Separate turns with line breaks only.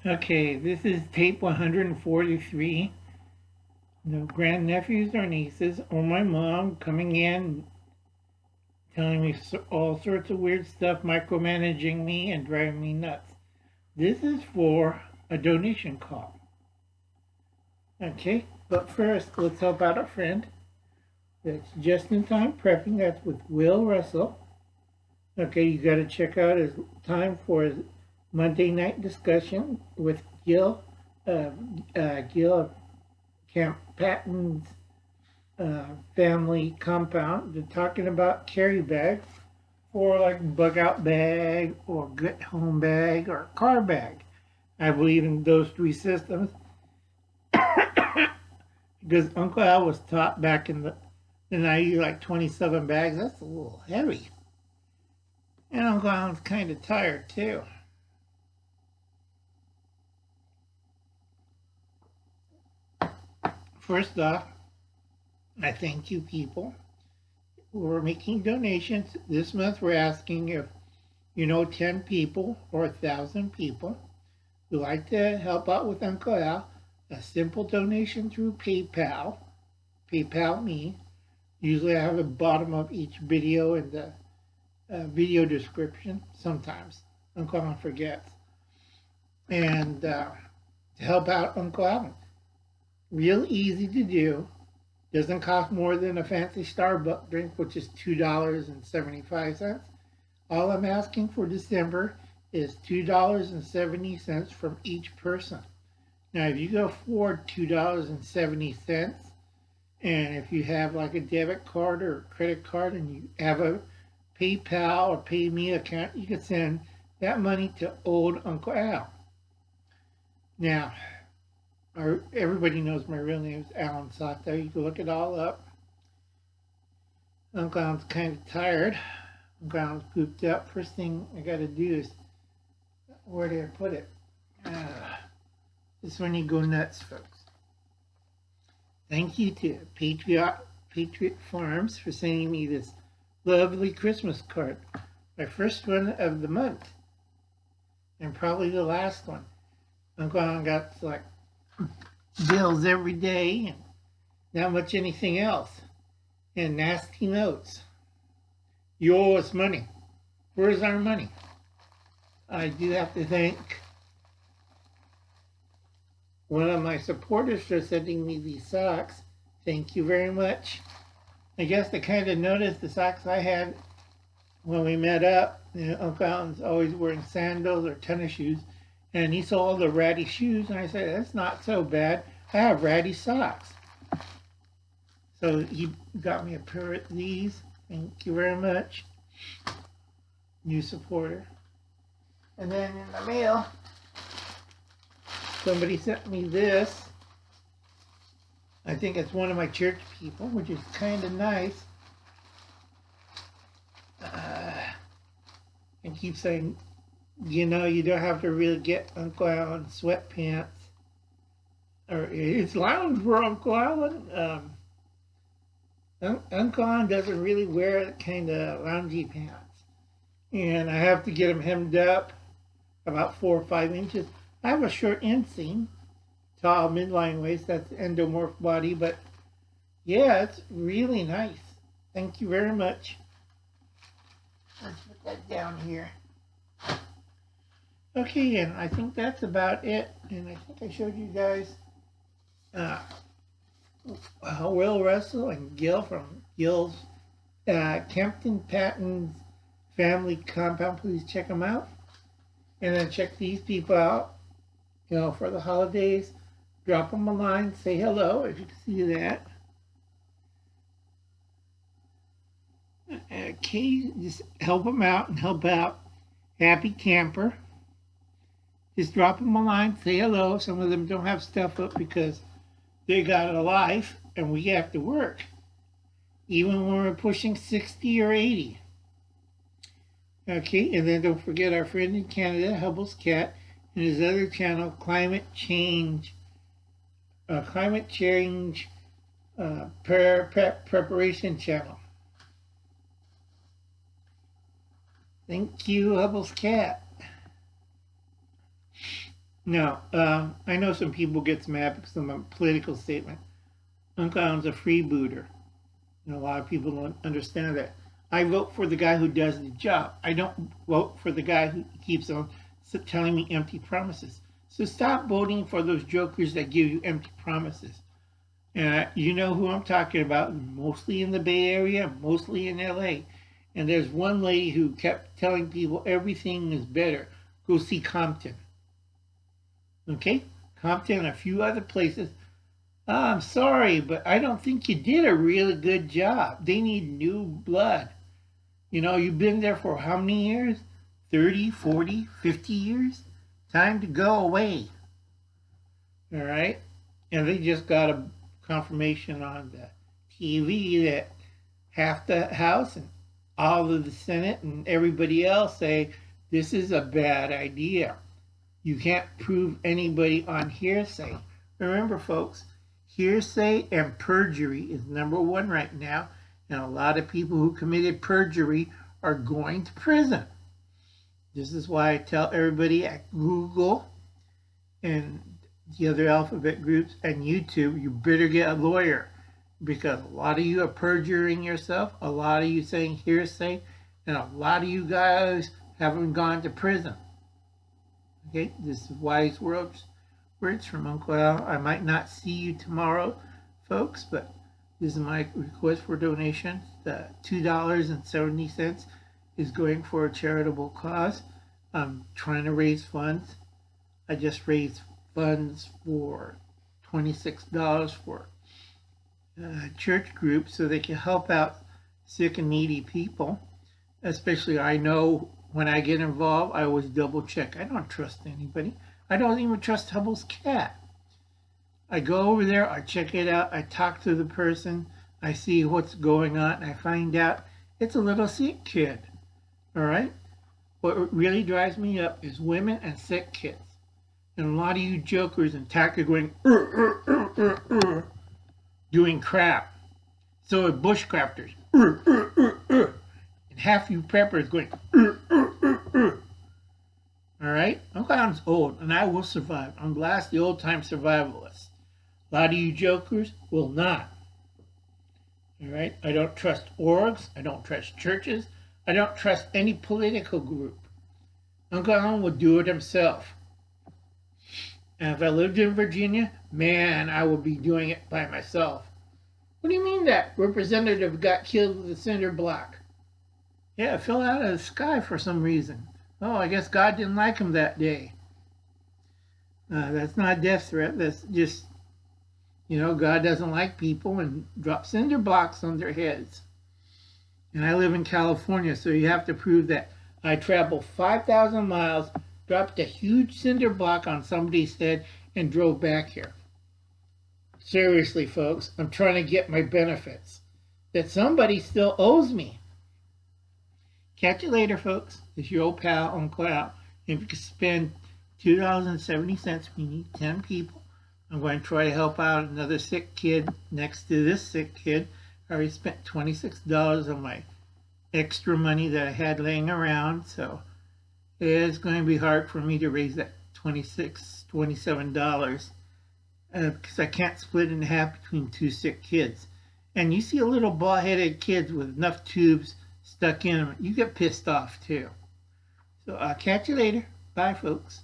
Okay, this is tape 143. No grandnephews or nieces or my mom coming in telling me all sorts of weird stuff, micromanaging me and driving me nuts. This is for a donation call. Okay, but first let's help out a friend. That's Just in Time Prepping. That's with Will Russell. Okay, you got to check out his time for his Monday night discussion with Gil Camp Patton's family compound. They're talking about carry bags for like bug out bag or get home bag or car bag. I believe in those three systems because Uncle Al was taught back in the 90s like 27 bags. That's a little heavy. And Uncle Al's kind of tired too. First off, I thank you people who are making donations. This month we're asking if you know 10 people or 1,000 people who like to help out with Uncle Al, a simple donation through PayPal. PayPal me. Usually I have a bottom of each video in the video description. Sometimes Uncle Al forgets. And to help out Uncle Al. Real easy to do. Doesn't cost more than a fancy Starbucks drink, which is $2.75. All I'm asking for December is $2.70 from each person. Now, if you can afford $2.70, and if you have like a debit card or a credit card and you have a PayPal or PayMe account, you can send that money to old Uncle Al. Now, everybody knows my real name is Alan Sato. You can look it all up. Uncle Alan's kind of tired. Uncle Alan's pooped up. First thing I got to do is, where did I put it? This is when you go nuts, folks. Thank you to Patriot Farms for sending me this lovely Christmas card. My first one of the month. And probably the last one. Uncle Alan got like bills every day and not much anything else. And nasty notes. You owe us money. Where's our money? I do have to thank one of my supporters for sending me these socks. Thank you very much. I guess they kind of noticed the socks I had when we met up. Uncle Alan's always wearing sandals or tennis shoes. And he saw all the ratty shoes, and I said, that's not so bad. I have ratty socks. So he got me a pair of these. Thank you very much. New supporter. And then in the mail, somebody sent me this. I think it's one of my church people, which is kind of nice. And keep saying, you know, you don't have to really get Uncle Alan sweatpants. Or it's lounge for Uncle Alan. Uncle Alan doesn't really wear that kind of loungy pants. And I have to get him hemmed up about 4 or 5 inches. I have a short inseam, tall midline waist, that's endomorph body, but yeah, it's really nice. Thank you very much. Let's put that down here. Okay, and I think that's about it. And I think I showed you guys Will Russell and Gil from Gil's Kempton Patton's family compound. Please check them out. And then check these people out, you know, for the holidays. Drop them a line, say hello if you can see that. Okay, just help them out and help out Happy Camper. Just drop them a line, say hello. Some of them don't have stuff up because they got a life and we have to work. Even when we're pushing 60 or 80. Okay, and then don't forget our friend in Canada, Hubble's Cat, and his other channel, Climate Change Preparation Channel. Thank you, Hubble's Cat. Now, I know some people get mad because of my political statement. Uncle Alan's a freebooter. And a lot of people don't understand that. I vote for the guy who does the job. I don't vote for the guy who keeps on telling me empty promises. So stop voting for those jokers that give you empty promises. You know who I'm talking about, mostly in the Bay Area, mostly in LA. And there's one lady who kept telling people everything is better. Go see Compton. Okay? Compton and a few other places. I'm sorry, but I don't think you did a really good job. They need new blood. You know, you've been there for how many years? 30, 40, 50 years? Time to go away. All right? And they just got a confirmation on the TV that half the House and all of the Senate and everybody else say this is a bad idea. You can't prove anybody on hearsay. Remember, folks, hearsay and perjury is #1 right now, and a lot of people who committed perjury are going to prison. This is why I tell everybody at Google and the other alphabet groups and YouTube, you better get a lawyer, because a lot of you are perjuring yourself, a lot of you saying hearsay, and a lot of you guys haven't gone to prison. Okay, this is wise words from Uncle Al. I might not see you tomorrow, folks, but this is my request for donations. The $2.70 is going for a charitable cause. I'm trying to raise funds. I just raised funds for $26 for a church group so they can help out sick and needy people. Especially, I know when I get involved, I always double check. I don't trust anybody. I don't even trust Hubble's cat. I go over there, I check it out, I talk to the person, I see what's going on, and I find out it's a little sick kid. All right? What really drives me up is women and sick kids. And a lot of you jokers and tackers going, doing crap. So are bushcrafters. And half you preppers going, all right? Uncle Alan's old, and I will survive. I'm last the old-time survivalists. A lot of you jokers will not. All right? I don't trust orgs. I don't trust churches. I don't trust any political group. Uncle Alan will do it himself. And if I lived in Virginia, man, I would be doing it by myself. What do you mean that representative got killed with a cinder block? Yeah, it fell out of the sky for some reason. Oh, I guess God didn't like him that day. That's not a death threat. That's just, God doesn't like people and drops cinder blocks on their heads. And I live in California, so you have to prove that I traveled 5,000 miles, dropped a huge cinder block on somebody's head, and drove back here. Seriously, folks, I'm trying to get my benefits that somebody still owes me. Catch you later, folks. It's your old pal, Uncle Al. If you could spend $2.70, we need 10 people. I'm going to try to help out another sick kid next to this sick kid. I already spent $26 on my extra money that I had laying around, so it's going to be hard for me to raise that $27 because I can't split it in half between two sick kids. And you see a little bald-headed kids with enough tubes stuck in them, you get pissed off too. So I'll catch you later. Bye, folks.